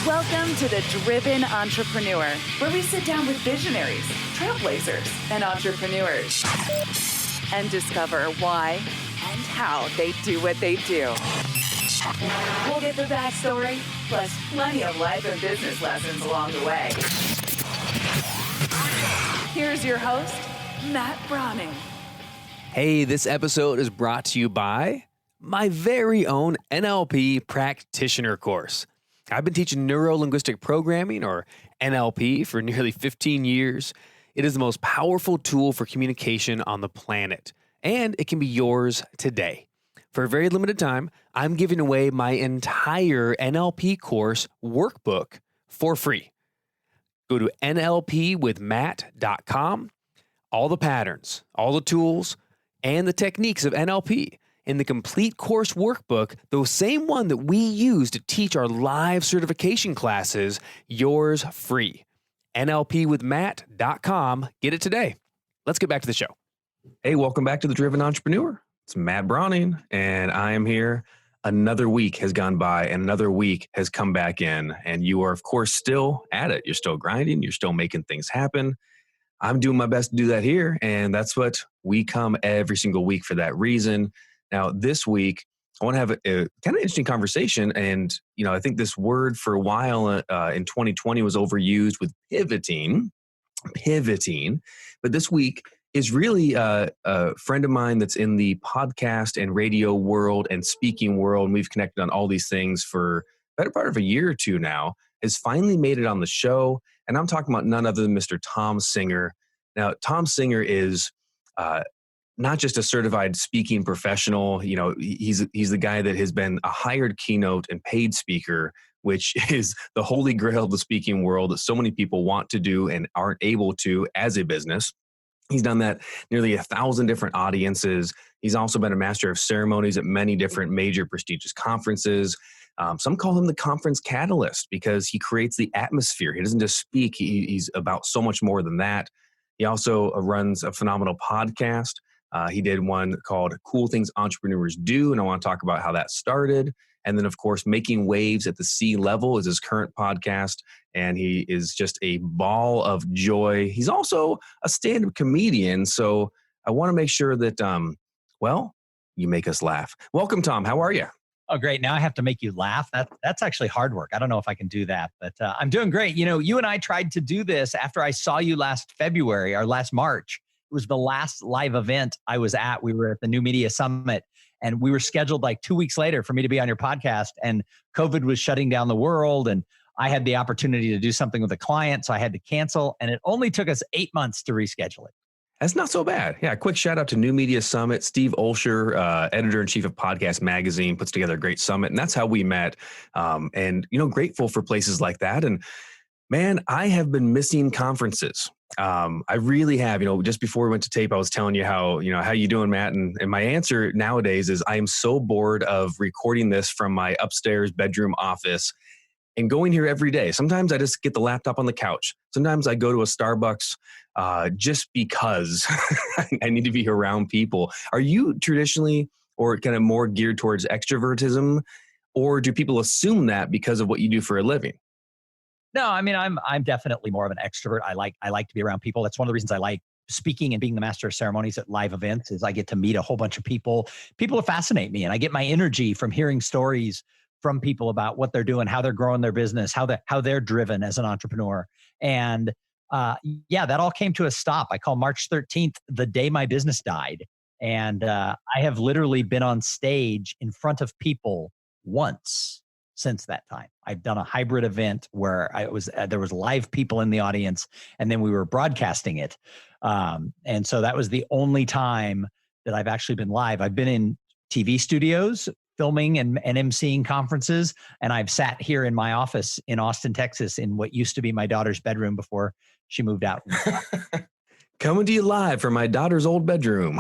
Welcome to The Driven Entrepreneur, where we sit down with visionaries, trailblazers, and entrepreneurs and discover why and how they do what they do. We'll get the backstory, plus plenty of life and business lessons along the way. Here's your host, Matt Brauning. Hey, this episode is brought to you by my very own NLP practitioner course. I've been teaching neuro-linguistic programming, or NLP, for nearly 15 years. It is the most powerful tool for communication on the planet, and it can be yours today. For a very limited time, I'm giving away my entire NLP course workbook for free. Go to nlpwithmatt.com. All the patterns, all the tools, and the techniques of NLP in the complete course workbook, the same one that we use to teach our live certification classes, yours free. nlpwithmatt.com. Get it today. Let's get back to the show. Hey, welcome back to The Driven Entrepreneur. It's Matt Brauning, and I am here. Another week has gone by, and another week has come back in, and you are, of course, still at it. You're still grinding. You're still making things happen. I'm doing my best to do that here, and that's what we come every single week for that reason. Now, this week, I want to have a kind of interesting conversation, and I think this word for a while in 2020 was overused with pivoting, but this week is really a friend of mine that's in the podcast and radio world and speaking world, and we've connected on all these things for the better part of a year or two now, has finally made it on the show, and I'm talking about none other than Mr. Thom Singer. Now, Thom Singer is not just a certified speaking professional. He's the guy that has been a hired keynote and paid speaker, which is the holy grail of the speaking world that so many people want to do and aren't able to as a business. He's done that nearly 1,000 different audiences. He's also been a master of ceremonies at many different major prestigious conferences. Some call him the conference catalyst because he creates the atmosphere. He doesn't just speak. He's about so much more than that. He also runs a phenomenal podcast. He did one called Cool Things Entrepreneurs Do, and I want to talk about how that started. And then, of course, Making Waves at the Sea Level is his current podcast, and he is just a ball of joy. He's also a stand-up comedian, so I want to make sure that, you make us laugh. Welcome, Thom. How are you? Oh, great. Now I have to make you laugh. That's actually hard work. I don't know if I can do that, but I'm doing great. You and I tried to do this after I saw you last February or last March. It was the last live event I was at. We were at the New Media Summit, and we were scheduled like 2 weeks later for me to be on your podcast, and COVID was shutting down the world, and I had the opportunity to do something with a client, so I had to cancel, and it only took us 8 months to reschedule it. That's not so bad. Yeah, quick shout out to New Media Summit. Steve Olsher, editor-in-chief of Podcast Magazine, puts together a great summit, and that's how we met. And grateful for places like that. And man, I have been missing conferences. I really have. Just before we went to tape, I was telling you how you doing, Matt? And my answer nowadays is I am so bored of recording this from my upstairs bedroom office and going here every day. Sometimes I just get the laptop on the couch. Sometimes I go to a Starbucks just because I need to be around people. Are you traditionally or kind of more geared towards extrovertism, or do people assume that because of what you do for a living? No, I mean, I'm definitely more of an extrovert. I like to be around people. That's one of the reasons I like speaking and being the master of ceremonies at live events is I get to meet a whole bunch of people. People fascinate me, and I get my energy from hearing stories from people about what they're doing, how they're growing their business, how they're driven as an entrepreneur. And that all came to a stop. I call March 13th the day my business died. And I have literally been on stage in front of people once since that time. I've done a hybrid event where there was live people in the audience, and then we were broadcasting it. And so that was the only time that I've actually been live. I've been in TV studios filming and emceeing conferences, and I've sat here in my office in Austin, Texas, in what used to be my daughter's bedroom before she moved out. Coming to you live from my daughter's old bedroom.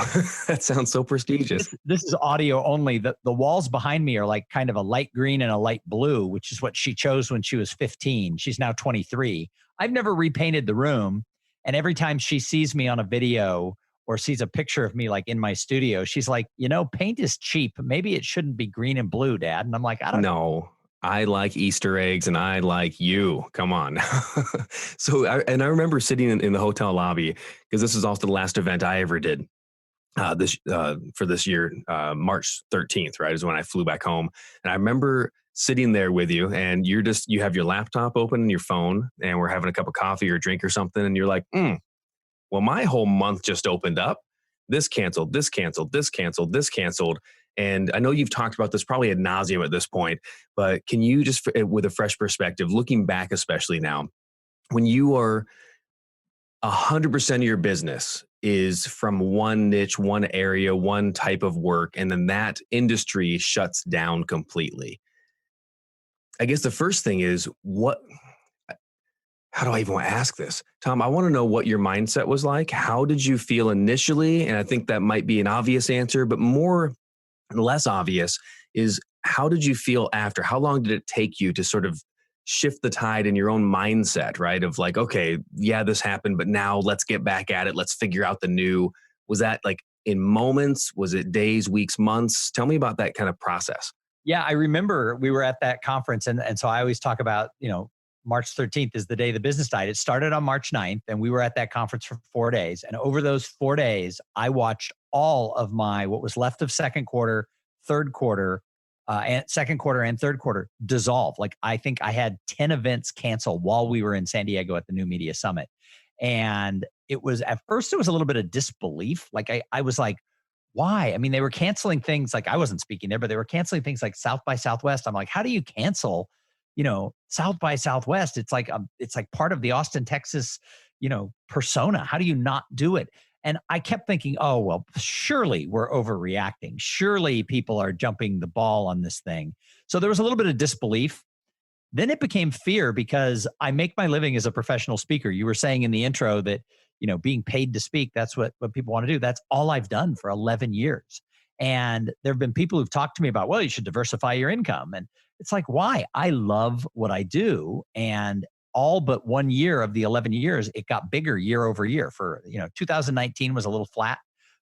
That sounds so prestigious. This is audio only. The walls behind me are like kind of a light green and a light blue, which is what she chose when she was 15. She's now 23. I've never repainted the room. And every time she sees me on a video or sees a picture of me like in my studio, she's like, paint is cheap. Maybe it shouldn't be green and blue, Dad. And I'm like, I don't know. No, I like Easter eggs and I like you. Come on. I remember sitting in the hotel lobby because this is also the last event I ever did for this year, March 13th, right, is when I flew back home. And I remember sitting there with you and you have your laptop open and your phone and we're having a cup of coffee or a drink or something. And you're like, well, my whole month just opened up. This canceled, this canceled, this canceled, this canceled. And I know you've talked about this probably ad nauseum at this point, but can you just, with a fresh perspective, looking back, especially now, when you are 100% of your business is from one niche, one area, one type of work, and then that industry shuts down completely. I guess the first thing is how do I even want to ask this? Thom, I want to know what your mindset was like. How did you feel initially? And I think that might be an obvious answer, but less obvious is how did you feel after? How long did it take you to sort of shift the tide in your own mindset, right? Of like, okay, yeah, this happened, but now let's get back at it. Let's figure out the new. Was that like in moments? Was it days, weeks, months? Tell me about that kind of process. Yeah, I remember we were at that conference. And so I always talk about, March 13th is the day the business died. It started on March 9th, and we were at that conference for 4 days. And over those 4 days, I watched all of what was left of second quarter, third quarter, and second quarter and third quarter dissolve. Like I think I had 10 events cancel while we were in San Diego at the New Media Summit. And at first it was a little bit of disbelief. Like I was like, why? I mean, they were canceling things like I wasn't speaking there, but they were canceling things like South by Southwest. I'm like, how do you cancel, South by Southwest? It's like part of the Austin, Texas, persona. How do you not do it? And I kept thinking, oh, well, surely we're overreacting. Surely people are jumping the ball on this thing. So there was a little bit of disbelief. Then it became fear because I make my living as a professional speaker. You were saying in the intro that, being paid to speak, that's what people want to do. That's all I've done for 11 years. And there have been people who've talked to me about, well, you should diversify your income. And it's like, why? I love what I do. And all but 1 year of the 11 years, it got bigger year over year. For 2019 was a little flat,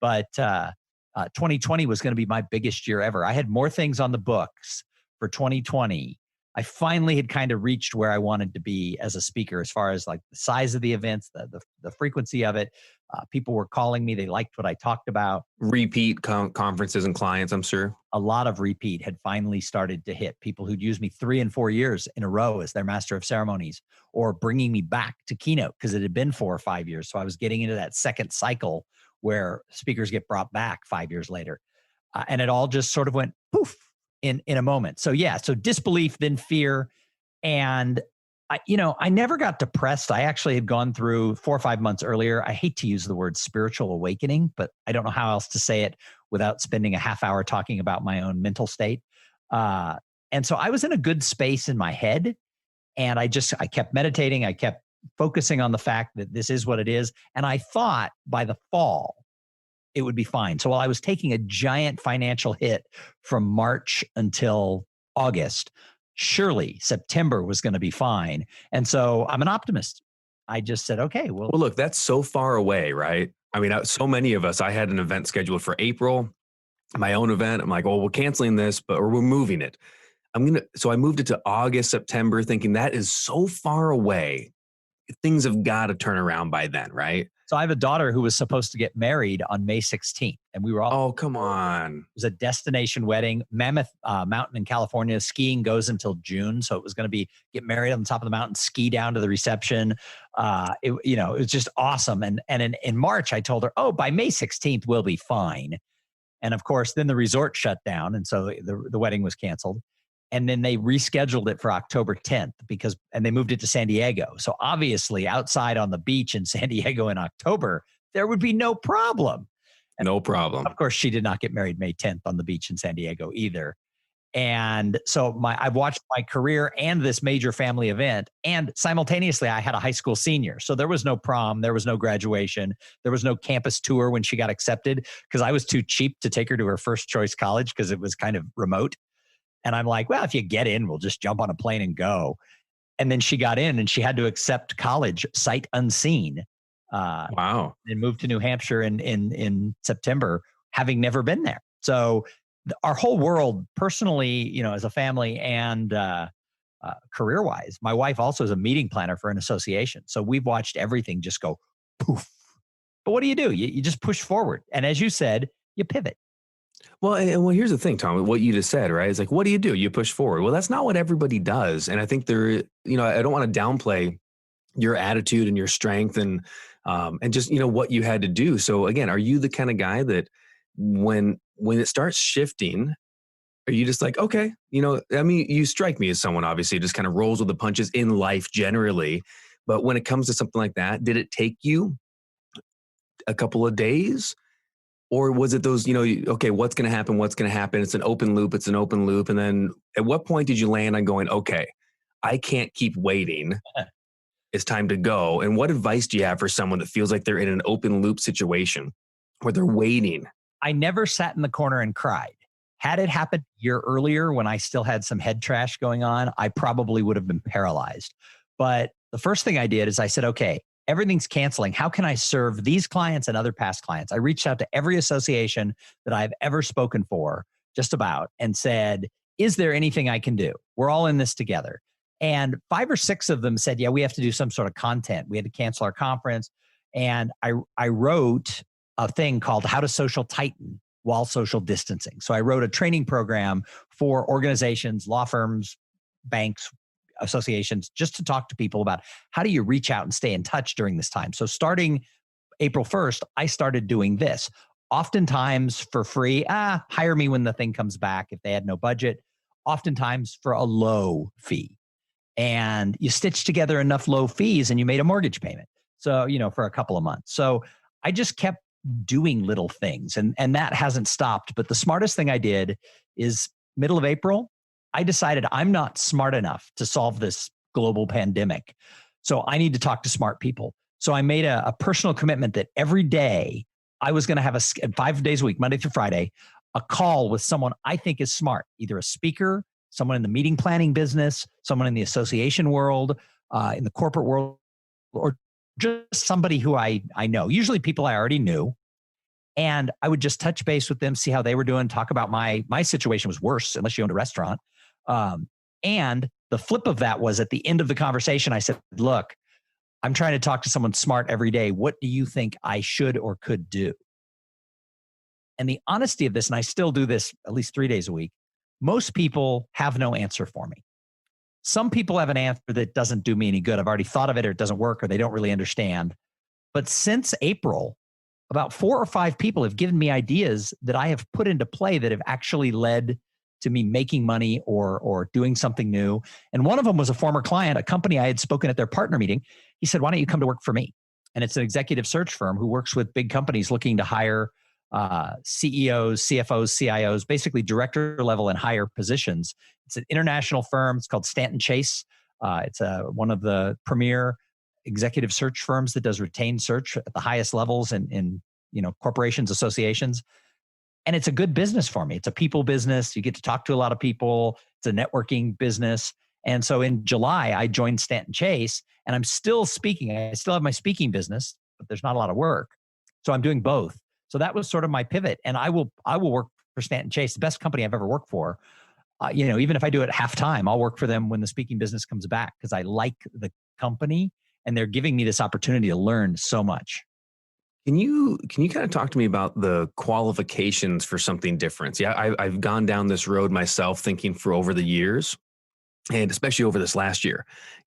but 2020 was going to be my biggest year ever. I had more things on the books for 2020. I finally had kind of reached where I wanted to be as a speaker, as far as like the size of the events, the frequency of it. People were calling me; they liked what I talked about. Repeat conferences and clients, I'm sure. A lot of repeat had finally started to hit. People who'd used me 3 and 4 years in a row as their master of ceremonies, or bringing me back to keynote because it had been 4 or 5 years. So I was getting into that second cycle where speakers get brought back 5 years later. And it all just sort of went poof in a moment. So yeah, so disbelief, then fear. And I never got depressed. I actually had gone through 4 or 5 months earlier. I hate to use the word spiritual awakening, but I don't know how else to say it without spending a half hour talking about my own mental state. And so I was in a good space in my head, and I kept meditating. I kept focusing on the fact that this is what it is. And I thought by the fall, it would be fine. So while I was taking a giant financial hit from March until August, surely September was going to be fine. And so I'm an optimist. I just said, okay, well, look, that's so far away, right? I mean, so many of us, I had an event scheduled for April, my own event. I'm like, oh, we're canceling this, or we're moving it. So I moved it to August, September, thinking that is so far away. Things have got to turn around by then, right? So I have a daughter who was supposed to get married on May 16th, and we were all— oh, come on. It was a destination wedding, Mammoth Mountain in California. Skiing goes until June. So it was going to be get married on the top of the mountain, ski down to the reception. It was just awesome. And in March, I told her, oh, by May 16th, we'll be fine. And of course, then the resort shut down. And so the wedding was canceled. And then they rescheduled it for October 10th and they moved it to San Diego. So obviously outside on the beach in San Diego in October, there would be no problem. And no problem. Of course, she did not get married May 10th on the beach in San Diego either. And so I've watched my career and this major family event, and simultaneously I had a high school senior. So there was no prom, there was no graduation, there was no campus tour when she got accepted because I was too cheap to take her to her first choice college because it was kind of remote. And I'm like, well, if you get in, we'll just jump on a plane and go. And then she got in and she had to accept college sight unseen. Wow. and moved to New Hampshire in September, having never been there. So our whole world, personally, as a family and career wise, my wife also is a meeting planner for an association. So we've watched everything just go poof. But what do? You just push forward. And as you said, you pivot. Well, well, here's the thing, Tom. What you just said, right? It's like, what do? You push forward. Well, that's not what everybody does. And I think I don't want to downplay your attitude and your strength and just what you had to do. So again, are you the kind of guy that when it starts shifting, are you just like, okay, I mean, you strike me as someone obviously just kind of rolls with the punches in life generally, but when it comes to something like that, did it take you a couple of days? Or was it those, okay, what's going to happen? What's going to happen? It's an open loop. It's an open loop. And then at what point did you land on going, okay, I can't keep waiting. It's time to go. And what advice do you have for someone that feels like they're in an open loop situation where they're waiting? I never sat in the corner and cried. Had it happened a year earlier when I still had some head trash going on, I probably would have been paralyzed. But the first thing I did is I said, okay, everything's canceling. How can I serve these clients and other past clients? I reached out to every association that I've ever spoken for, just about, and said, is there anything I can do? We're all in this together. And 5 or 6 of them said, yeah, we have to do some sort of content. We had to cancel our conference. And I wrote a thing called How to Social Tighten While Social Distancing. So I wrote a training program for organizations, law firms, banks, associations, just to talk to people about how do you reach out and stay in touch during this time. So starting April 1st, I started doing this. Oftentimes for free, hire me when the thing comes back if they had no budget. Oftentimes for a low fee. And you stitch together enough low fees and you made a mortgage payment. So, for a couple of months. So I just kept doing little things and that hasn't stopped. But the smartest thing I did is middle of April, I decided I'm not smart enough to solve this global pandemic. So I need to talk to smart people. So I made a personal commitment that every day I was going to have 5 days a week, Monday through Friday, a call with someone I think is smart, either a speaker, someone in the meeting planning business, someone in the association world, in the corporate world, or just somebody who I know, usually people I already knew. And I would just touch base with them, see how they were doing, talk about my situation was worse unless you owned a restaurant. And the flip of that was at the end of the conversation, I said, look, I'm trying to talk to someone smart every day. What do you think I should or could do? And the honesty of this, and I still do this at least 3 days a week, most people have no answer for me. Some people have an answer that doesn't do me any good. I've already thought of it, or it doesn't work, or they don't really understand. But since April, about 4 or 5 people have given me ideas that I have put into play that have actually led to me making money or doing something new. And one of them was a former client, a company I had spoken at their partner meeting. He said, why don't you come to work for me? And it's an executive search firm who works with big companies looking to hire CEOs, CFOs, CIOs, basically director level and higher positions. It's an international firm. It's called Stanton Chase. It's one of the premier executive search firms that does retained search at the highest levels in corporations, associations. And it's a good business for me. It's a people business. You get to talk to a lot of people. It's a networking business. And so in July, I joined Stanton Chase, and I'm still speaking. I still have my speaking business, but there's not a lot of work. So I'm doing both. So that was sort of my pivot. And I will work for Stanton Chase, the best company I've ever worked for. Even if I do it half time, I'll work for them when the speaking business comes back because I like the company and they're giving me this opportunity to learn so much. Can you kind of talk to me about the qualifications for something different? Yeah, I've gone down this road myself, thinking for over the years, and especially over this last year.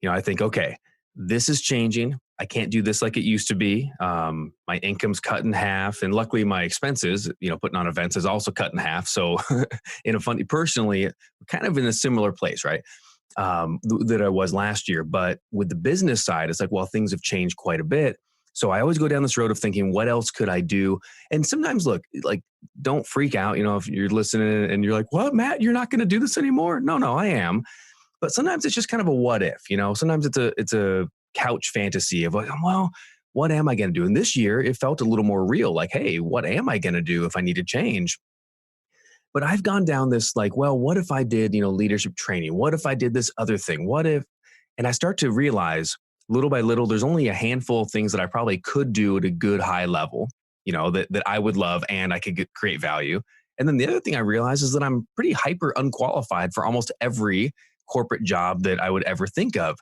I think, okay, this is changing. I can't do this like it used to be. My income's cut in half, and luckily my expenses, putting on events, is also cut in half. So, personally, we're kind of in a similar place, right? That I was last year. But with the business side, it's like, well, things have changed quite a bit. So I always go down this road of thinking, what else could I do? And sometimes, look, like, don't freak out. If you're listening and you're like, what, Matt, you're not going to do this anymore? No, I am. But sometimes it's just kind of a what if, sometimes it's a couch fantasy of like, well, what am I going to do? And this year it felt a little more real. Like, hey, what am I going to do if I need to change? But I've gone down this like, well, what if I did, leadership training? What if I did this other thing? What if, and I start to realize little by little, there's only a handful of things that I probably could do at a good high level, that I would love and I could create value. And then the other thing I realized is that I'm pretty hyper unqualified for almost every corporate job that I would ever think of.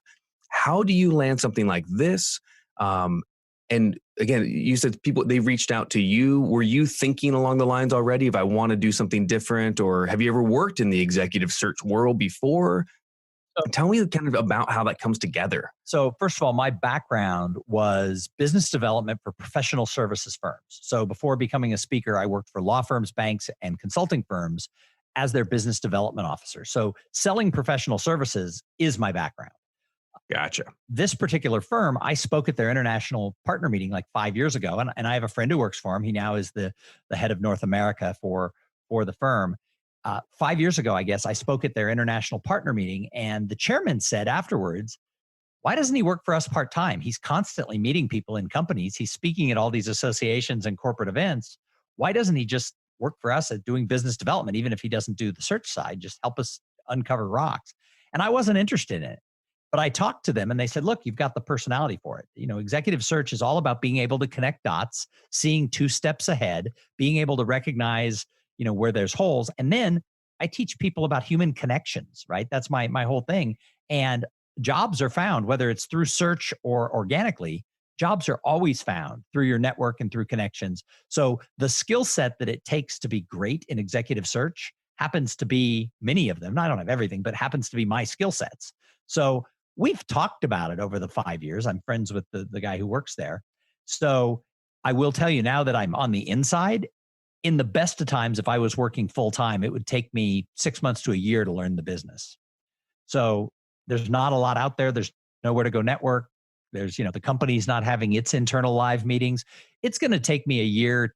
How do you land something like this? And again, you said they reached out to you. Were you thinking along the lines already if I want to do something different, or have you ever worked in the executive search world before? Tell me kind of about how that comes together. So first of all, my background was business development for professional services firms. So before becoming a speaker, I worked for law firms, banks, and consulting firms as their business development officer. So selling professional services is my background. Gotcha. This particular firm, I spoke at their international partner meeting like 5 years ago, and I have a friend who works for him. He now is the head of North America for the firm. 5 years ago, I guess, I spoke at their international partner meeting, and the chairman said afterwards, why doesn't he work for us part-time? He's constantly meeting people in companies. He's speaking at all these associations and corporate events. Why doesn't he just work for us at doing business development, even if he doesn't do the search side, just help us uncover rocks? And I wasn't interested in it. But I talked to them and they said, look, you've got the personality for it. Executive search is all about being able to connect dots, seeing 2 steps ahead, being able to recognize, where there's holes. And then I teach people about human connections, right? That's my whole thing. And jobs are found, whether it's through search or organically, jobs are always found through your network and through connections. So the skill set that it takes to be great in executive search happens to be many of them. I don't have everything, but happens to be my skill sets. So we've talked about it over the 5 years. I'm friends with the guy who works there. So I will tell you now that I'm on the inside, in the best of times, if I was working full time, it would take me 6 months to a year to learn the business. So there's not a lot out there. There's nowhere to go network. There's, the company's not having its internal live meetings. It's going to take me a year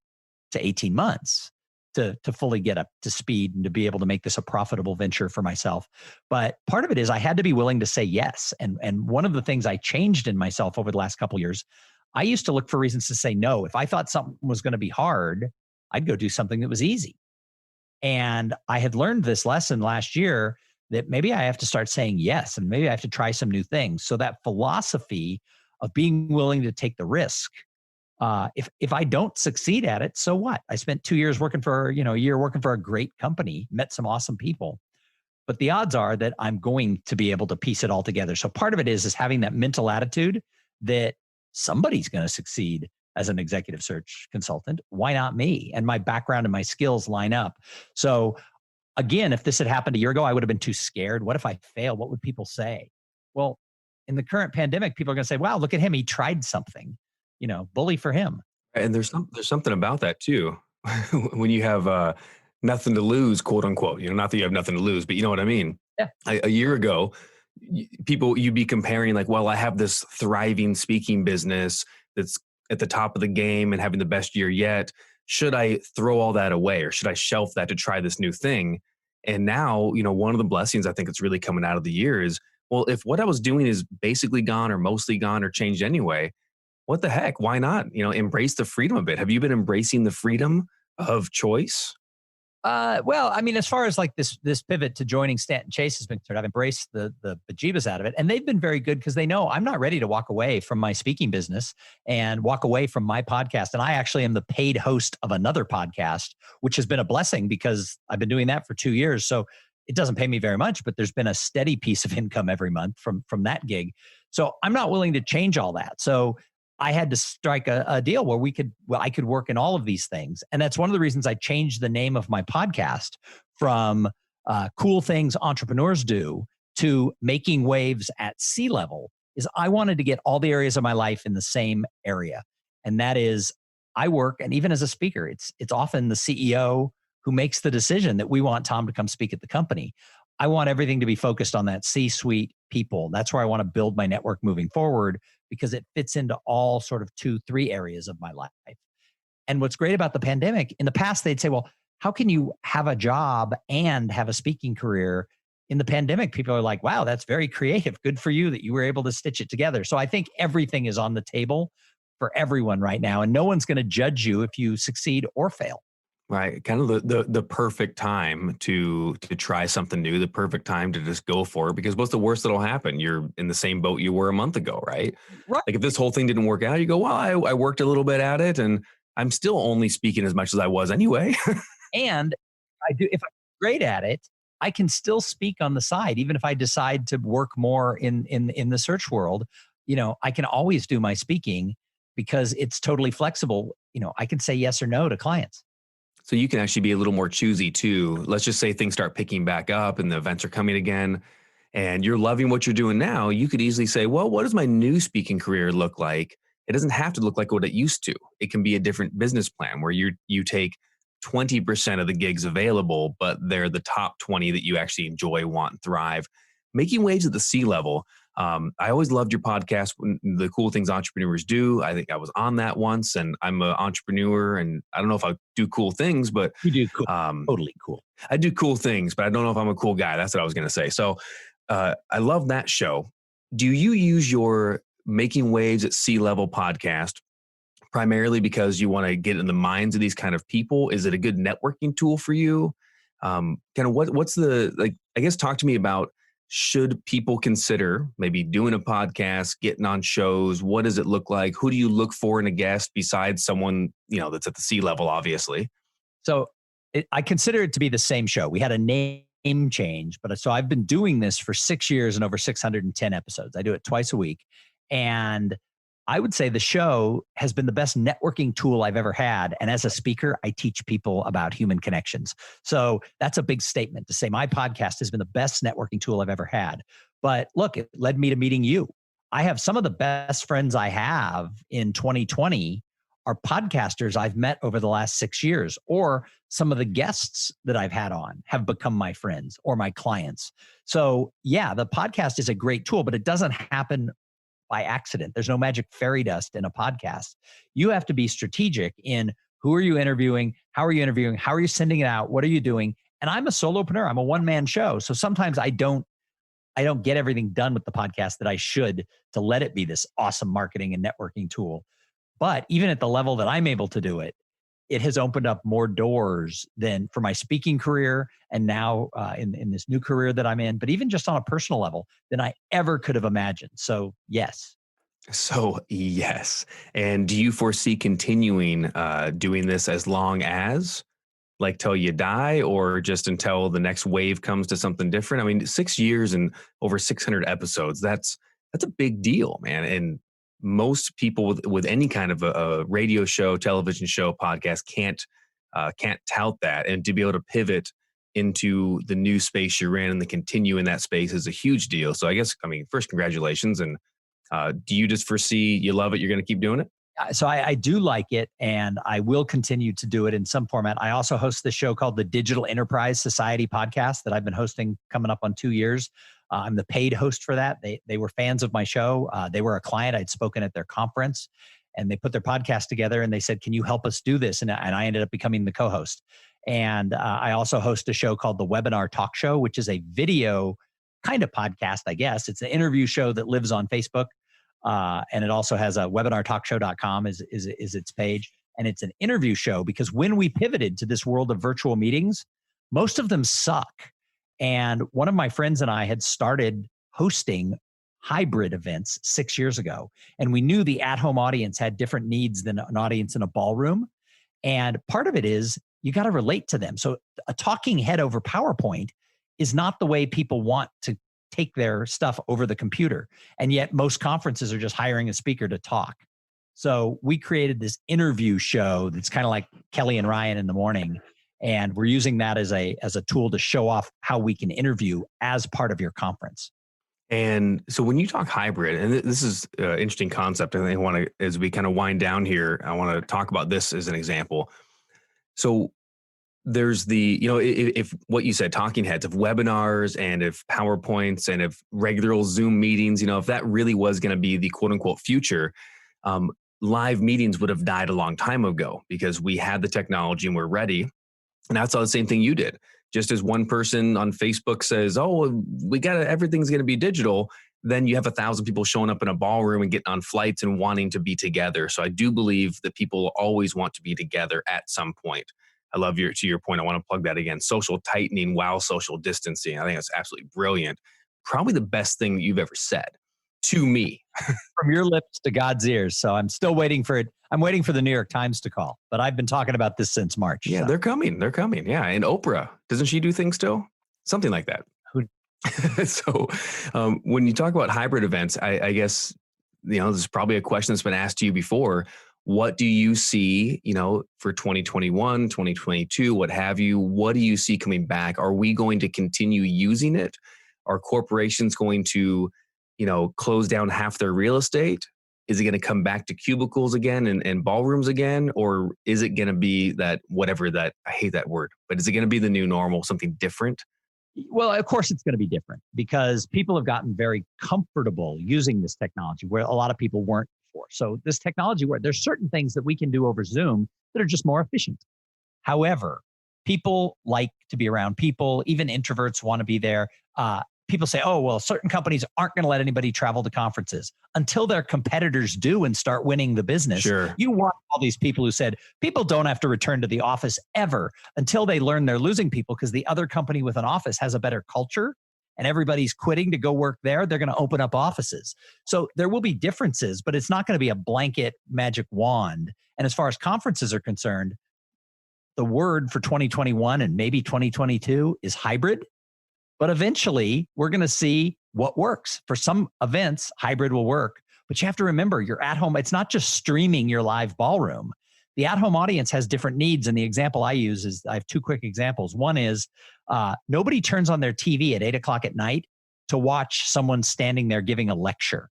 to 18 months to fully get up to speed and to be able to make this a profitable venture for myself. But part of it is I had to be willing to say yes. And one of the things I changed in myself over the last couple of years, I used to look for reasons to say no. If I thought something was going to be hard, I'd go do something that was easy. And I had learned this lesson last year that maybe I have to start saying yes, and maybe I have to try some new things. So that philosophy of being willing to take the risk, if I don't succeed at it, so what? I spent 2 years working for, a year working for a great company, met some awesome people, but the odds are that I'm going to be able to piece it all together. So part of it is having that mental attitude that somebody's going to succeed as an executive search consultant. Why not me? And my background and my skills line up. So again, if this had happened a year ago, I would have been too scared. What if I fail? What would people say? Well, in the current pandemic, people are going to say, wow, look at him. He tried something, bully for him. And there's something about that too. When you have nothing to lose, quote unquote, not that you have nothing to lose, but you know what I mean? Yeah. A year ago, you'd be comparing like, well, I have this thriving speaking business that's at the top of the game and having the best year yet. Should I throw all that away, or should I shelf that to try this new thing? And now, one of the blessings I think that's really coming out of the year is, well, if what I was doing is basically gone or mostly gone or changed anyway, what the heck? Why not, embrace the freedom of it? Have you been embracing the freedom of choice? Well, I mean, as far as like this pivot to joining Stanton Chase has been concerned, I've embraced the bejeebus out of it. And they've been very good because they know I'm not ready to walk away from my speaking business and walk away from my podcast. And I actually am the paid host of another podcast, which has been a blessing because I've been doing that for 2 years. So it doesn't pay me very much, but there's been a steady piece of income every month from that gig. So I'm not willing to change all that. So I had to strike a deal where I could work in all of these things. And that's one of the reasons I changed the name of my podcast from Cool Things Entrepreneurs Do to Making Waves at Sea Level, is I wanted to get all the areas of my life in the same area. And that is, I work, and even as a speaker, it's often the CEO who makes the decision that we want Thom to come speak at the company. I want everything to be focused on that C-suite people. That's where I want to build my network moving forward, because it fits into all sort of 2-3 areas of my life. And what's great about the pandemic, in the past, they'd say, well, how can you have a job and have a speaking career? In the pandemic, people are like, wow, that's very creative. Good for you that you were able to stitch it together. So I think everything is on the table for everyone right now, and no one's going to judge you if you succeed or fail. Right. Kind of the perfect time to try something new, the perfect time to just go for it. Because what's the worst that'll happen? You're in the same boat you were a month ago, right? Right. Like if this whole thing didn't work out, you go, well, I worked a little bit at it and I'm still only speaking as much as I was anyway. And if I'm great at it, I can still speak on the side, even if I decide to work more in the search world. I can always do my speaking because it's totally flexible. I can say yes or no to clients. So you can actually be a little more choosy too. Let's just say things start picking back up and the events are coming again and you're loving what you're doing now. You could easily say, well, what does my new speaking career look like? It doesn't have to look like what it used to. It can be a different business plan where you take 20% of the gigs available, but they're the top 20 that you actually enjoy, want, and thrive. Making waves at the C level. I always loved your podcast, the cool things entrepreneurs do. I think I was on that once, and I'm an entrepreneur, and I don't know if I do cool things, but You do cool, um, totally cool. I do cool things, but I don't know if I'm a cool guy. That's what I was going to say. So I love that show. Do you use your Making Waves at Sea Level podcast primarily because you want to get in the minds of these kind of people? Is it a good networking tool for you? Kind of what's the, like, I guess talk to me about, should people consider maybe doing a podcast, getting on shows? What does it look like? Who do you look for in a guest besides someone, that's at the sea level, obviously? So I consider it to be the same show. We had a name change, but so I've been doing this for 6 years and over 610 episodes. I do it twice a week. And I would say the show has been the best networking tool I've ever had. And as a speaker, I teach people about human connections. So that's a big statement to say my podcast has been the best networking tool I've ever had. But look, it led me to meeting you. I have some of the best friends I have in 2020 are podcasters I've met over the last 6 years, or some of the guests that I've had on have become my friends or my clients. So yeah, the podcast is a great tool, but it doesn't happen by accident. There's no magic fairy dust in a podcast. You have to be strategic in who are you interviewing? How are you interviewing? How are you sending it out? What are you doing? And I'm a solopreneur. I'm a one-man show. So sometimes I don't get everything done with the podcast that I should to let it be this awesome marketing and networking tool. But even at the level that I'm able to do it, it has opened up more doors than for my speaking career and now in this new career that I'm in, but even just on a personal level than I ever could have imagined. So yes. So yes. And do you foresee continuing doing this as long as, like, till you die, or just until the next wave comes to something different? I mean, 6 years and over 600 episodes, that's a big deal, man. And most people with any kind of a radio show, television show, podcast can't tout that. And to be able to pivot into the new space you're in and to continue in that space is a huge deal. So I guess, I mean, first, congratulations. And do you just foresee, you love it, you're going to keep doing it? So I do like it, and I will continue to do it in some format. I also host the show called the Digital Enterprise Society podcast that I've been hosting coming up on 2 years. I'm the paid host for that. They were fans of my show. They were a client. I'd spoken at their conference, and they put their podcast together, and they said, can you help us do this? And I ended up becoming the co-host. And I also host a show called the Webinar Talk Show, which is a video kind of podcast, I guess. It's an interview show that lives on Facebook. And it also has a webinartalkshow.com is its page. And it's an interview show because when we pivoted to this world of virtual meetings, most of them suck. And one of my friends and I had started hosting hybrid events 6 years ago. And we knew the at-home audience had different needs than an audience in a ballroom. And part of it is you got to relate to them. So a talking head over PowerPoint is not the way people want to take their stuff over the computer. And yet most conferences are just hiring a speaker to talk. So we created this interview show that's kind of like Kelly and Ryan in the morning. And we're using that as a tool to show off how we can interview as part of your conference. And so when you talk hybrid, and this is an interesting concept, and I want to, as we kind of wind down here, I want to talk about this as an example. So there's the, if what you said, talking heads, of webinars and if PowerPoints and if regular Zoom meetings, if that really was going to be the quote unquote future, live meetings would have died a long time ago because we had the technology and we're ready. And that's all the same thing you did. Just as one person on Facebook says, oh, everything's going to be digital, then you have 1,000 people showing up in a ballroom and getting on flights and wanting to be together. So I do believe that people always want to be together at some point. I love to your point. I want to plug that again. Social tightening while social distancing. I think that's absolutely brilliant. Probably the best thing that you've ever said to me. From your lips to God's ears. So I'm still waiting for it. I'm waiting for the New York Times to call, but I've been talking about this since March. Yeah, so. they're coming. They're coming. Yeah. And Oprah, doesn't she do things still? Something like that. So when you talk about hybrid events, I guess, this is probably a question that's been asked to you before. What do you see, for 2021, 2022, what have you? What do you see coming back? Are we going to continue using it? Are corporations going to, close down half their real estate? Is it going to come back to cubicles again and ballrooms again? Or is it going to be that whatever that, I hate that word, but is it going to be the new normal, something different? Well, of course, it's going to be different because people have gotten very comfortable using this technology where a lot of people weren't before. So this technology, where there's certain things that we can do over Zoom that are just more efficient. However, people like to be around people. Even introverts want to be there. People say, oh, well, certain companies aren't going to let anybody travel to conferences until their competitors do and start winning the business. Sure. You want all these people who said people don't have to return to the office ever until they learn they're losing people because the other company with an office has a better culture and everybody's quitting to go work there. They're going to open up offices. So there will be differences, but it's not going to be a blanket magic wand. And as far as conferences are concerned, the word for 2021 and maybe 2022 is hybrid. But eventually, we're going to see what works. For some events, hybrid will work. But you have to remember, you're at home. It's not just streaming your live ballroom. The at-home audience has different needs. And the example I use is, I have two quick examples. One is nobody turns on their TV at 8 o'clock at night to watch someone standing there giving a lecture.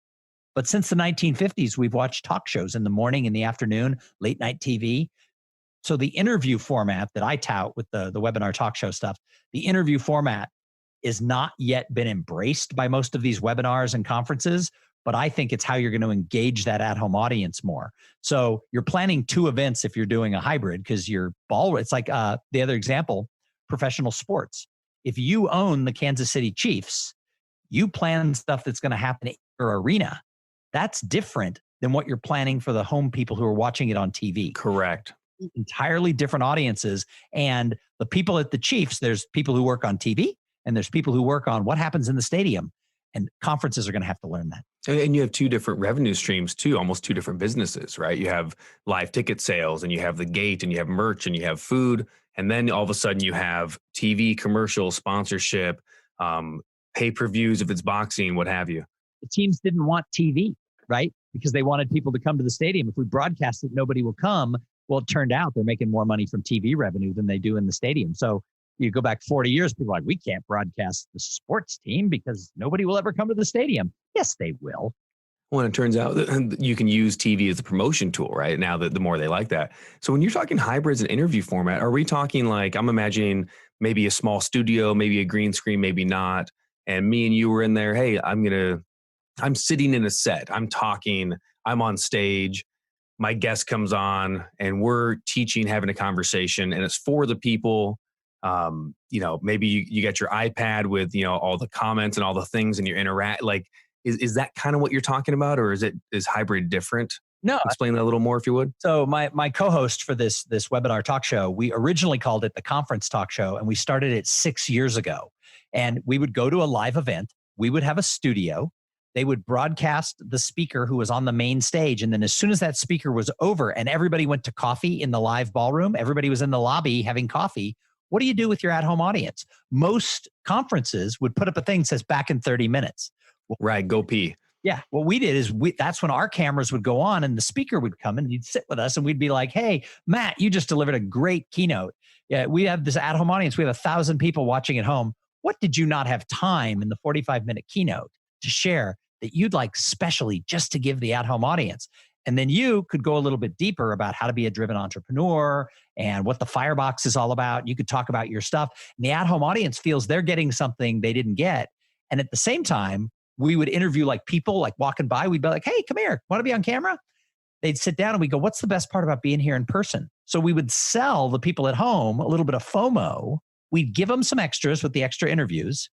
But since the 1950s, we've watched talk shows in the morning, in the afternoon, late night TV. So the interview format that I tout with the webinar talk show stuff, the interview format is not yet been embraced by most of these webinars and conferences, but I think it's how you're going to engage that at-home audience more. So you're planning two events if you're doing a hybrid because it's like the other example, professional sports. If you own the Kansas City Chiefs, you plan stuff that's going to happen in your arena. That's different than what you're planning for the home people who are watching it on TV. Correct. Entirely different audiences. And the people at the Chiefs, there's people who work on TV, and there's people who work on what happens in the stadium, and conferences are going to have to learn that. And you have two different revenue streams too, almost two different businesses, right? You have live ticket sales and you have the gate and you have merch and you have food. And then all of a sudden you have TV, commercial, sponsorship, pay-per-views if it's boxing, what have you. The teams didn't want TV, right? Because they wanted people to come to the stadium. If we broadcast it, nobody will come. Well, it turned out they're making more money from TV revenue than they do in the stadium. So you go back 40 years, people are like, we can't broadcast the sports team because nobody will ever come to the stadium. Yes, they will. Well, it turns out that you can use TV as a promotion tool, right? Now that the more they like that. So when you're talking hybrids and interview format, are we talking like, I'm imagining maybe a small studio, maybe a green screen, maybe not. And me and you were in there. Hey, I'm sitting in a set. I'm talking, I'm on stage. My guest comes on and we're teaching, having a conversation, and it's for the people. Maybe you got your iPad with, all the comments and all the things and you interact. Like, is that kind of what you're talking about, or is hybrid different? No. Explain that a little more if you would. So my co-host for this webinar talk show, we originally called it the Conference Talk Show, and we started it 6 years ago. And we would go to a live event. We would have a studio. They would broadcast the speaker who was on the main stage. And then as soon as that speaker was over and everybody went to coffee in the live ballroom, everybody was in the lobby having coffee. What do you do with your at-home audience? Most conferences would put up a thing that says back in 30 minutes. Right, go pee. Yeah, what we did is that's when our cameras would go on and the speaker would come and he'd sit with us and we'd be like, hey, Matt, you just delivered a great keynote. Yeah, we have this at-home audience. We have 1,000 people watching at home. What did you not have time in the 45-minute keynote to share that you'd like specially just to give the at-home audience? And then you could go a little bit deeper about how to be a driven entrepreneur and what the Firebox is all about. You could talk about your stuff. And the at-home audience feels they're getting something they didn't get. And at the same time, we would interview like people like walking by. We'd be like, hey, come here. Want to be on camera? They'd sit down and we go, what's the best part about being here in person? So we would sell the people at home a little bit of FOMO. We'd give them some extras with the extra interviews.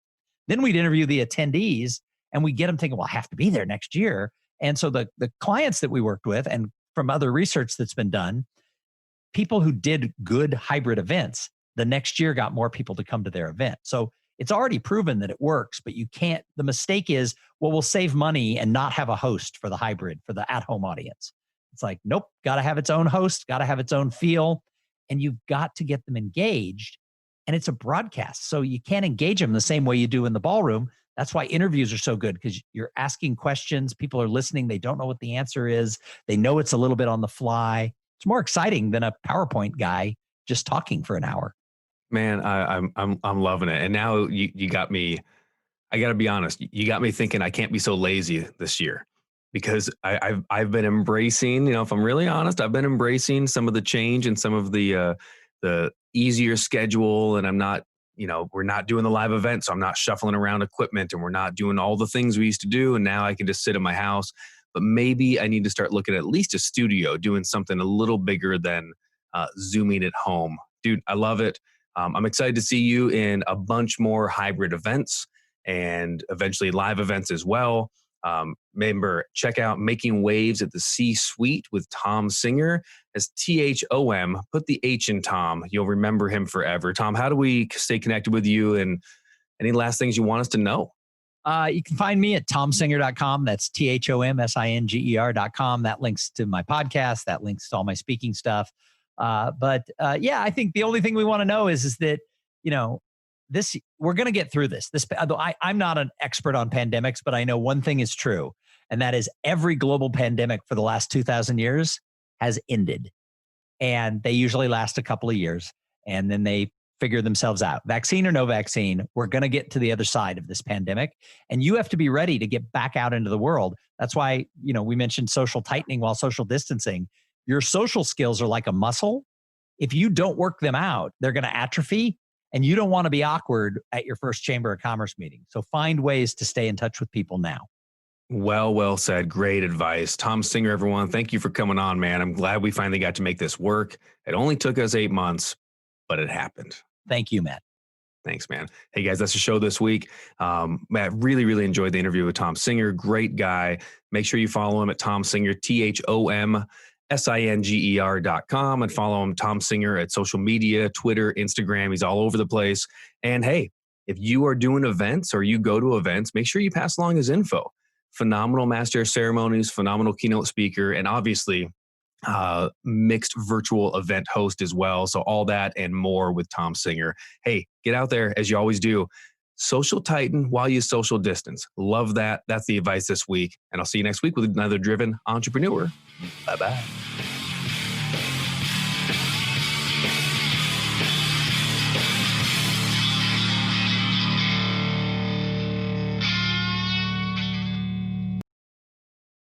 Then we'd interview the attendees and we'd get them thinking, well, I have to be there next year. And so the clients that we worked with, and from other research that's been done, people who did good hybrid events, the next year got more people to come to their event. So it's already proven that it works, but you can't, the mistake is, well, we'll save money and not have a host for the hybrid, for the at-home audience. It's like, nope, got to have its own host, got to have its own feel, and you've got to get them engaged. And it's a broadcast, so you can't engage them the same way you do in the ballroom. That's why interviews are so good, because you're asking questions, people are listening, they don't know what the answer is, they know it's a little bit on the fly. It's more exciting than a PowerPoint guy just talking for an hour. Man, I'm loving it. And now you got me. I got to be honest. You got me thinking I can't be so lazy this year, because I've been embracing. If I'm really honest, I've been embracing some of the change and some of the easier schedule. And I'm not. We're not doing the live event, so I'm not shuffling around equipment, and we're not doing all the things we used to do. And now I can just sit in my house. But maybe I need to start looking at least a studio, doing something a little bigger than Zooming at home. Dude, I love it. I'm excited to see you in a bunch more hybrid events and eventually live events as well. Remember, check out Making Waves at the C-Suite with Thom Singer. As THOM, put the H in Tom. You'll remember him forever. Tom, how do we stay connected with you, and any last things you want us to know? You can find me at thomsinger.com. That's THOMSINGER.com. That links to my podcast. That links to all my speaking stuff. Yeah, I think the only thing we want to know is that, this, we're going to get through this. I'm not an expert on pandemics, but I know one thing is true. And that is every global pandemic for the last 2,000 years has ended. And they usually last a couple of years, and then they figure themselves out. Vaccine or no vaccine, we're going to get to the other side of this pandemic. And you have to be ready to get back out into the world. That's why, we mentioned social tightening while social distancing. Your social skills are like a muscle. If you don't work them out, they're going to atrophy, and you don't want to be awkward at your first Chamber of Commerce meeting. So find ways to stay in touch with people now. Well said. Great advice. Thom Singer, everyone, thank you for coming on, man. I'm glad we finally got to make this work. It only took us 8 months, but it happened. Thank you, Matt. Thanks, man. Hey, guys, that's the show this week. Matt, really enjoyed the interview with Thom Singer. Great guy. Make sure you follow him at Thom Singer, THOMSINGER.com, and follow him, Thom Singer, at social media, Twitter, Instagram. He's all over the place. And hey, if you are doing events or you go to events, make sure you pass along his info. Phenomenal master of ceremonies, phenomenal keynote speaker, and obviously mixed virtual event host as well. So all that and more with Thom Singer. Hey, get out there as you always do. Social tighten while you social distance. Love that. That's the advice this week. And I'll see you next week with another Driven Entrepreneur. Bye-bye.